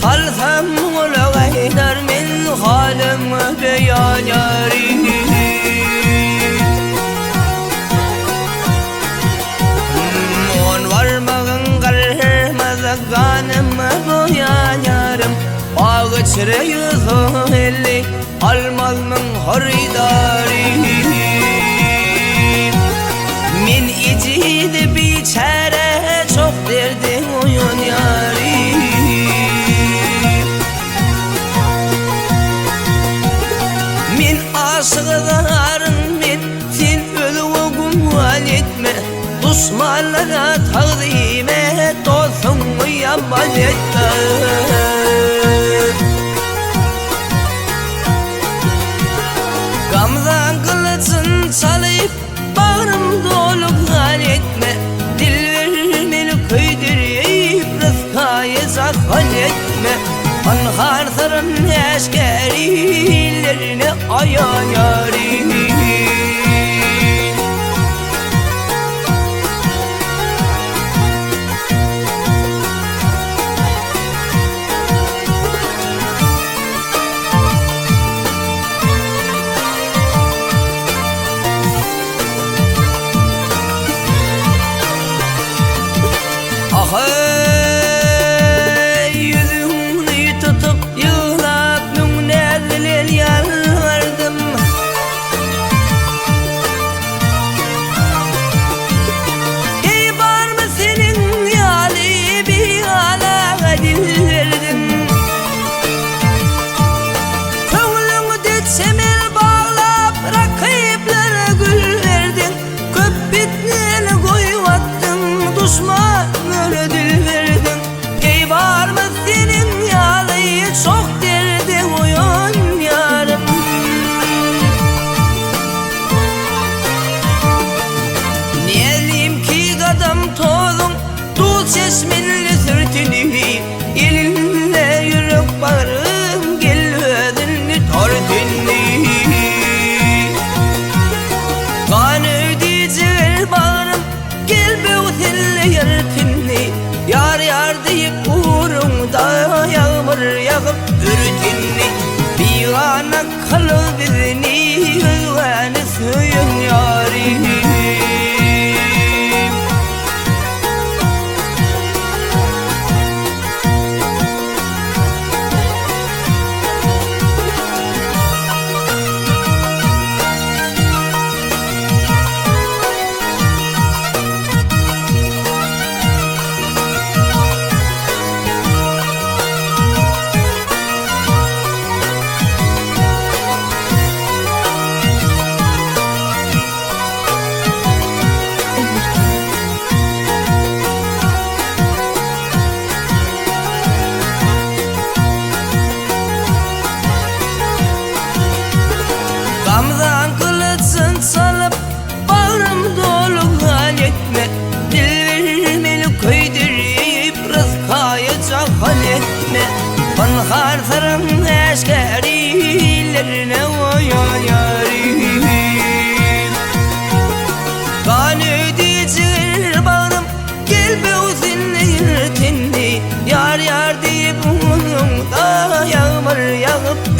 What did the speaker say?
Kalsam ola gaydar men halımı beyan yarim. On varmağın kalmaz kanımı boyan yarım. Ağıçırı yüzü elli almazmın horidarim. Min içiydi biçare çok derdi oyun yarim. Min aşığılarım min sen ölüğü gumal etme. Düşmanlara takdim et dostunu yaman etme. Gamzan kılıcın çalıp bağrım dolu hal etme. Dil vermeli köydürüp rızkayı zakhal etme. Anharsarın eşkerilerine ayan yarim. Yüzümü tutup yığlap nünezlil yalvardım. Ey var mı senin yâli bir ala dil verdin. Köngülünü de çemel bağlap rakiplere gül verdin. Köp bitneli koyuvattın düşman dil verdin. Ey var mı senin yalıyı çok derdi oyun yarım. Niyeliyim ki kadam tozun dul çeşminli sürtünü. Elinle yürük bağırım gel ödünlü tortünlü. Kan ödeyece ver bağırım gel böğütünlü yırtınlı. Yar yar deyip uğrunda yağmur yağıp ürütünlü. Bir ana kalı birini hıvanı suyun yarim. Gamzan kılıçın çalıp bağrım dolu hal etme. Dil vermeli köydürüp rızkayı zakhal etme. Anharsarın eşkerilerine oyan yarim. Kan ödeyece ver bağrım gel böğütünlü yırtınlı. Yar yar deyip uğrunda yağmur yağıp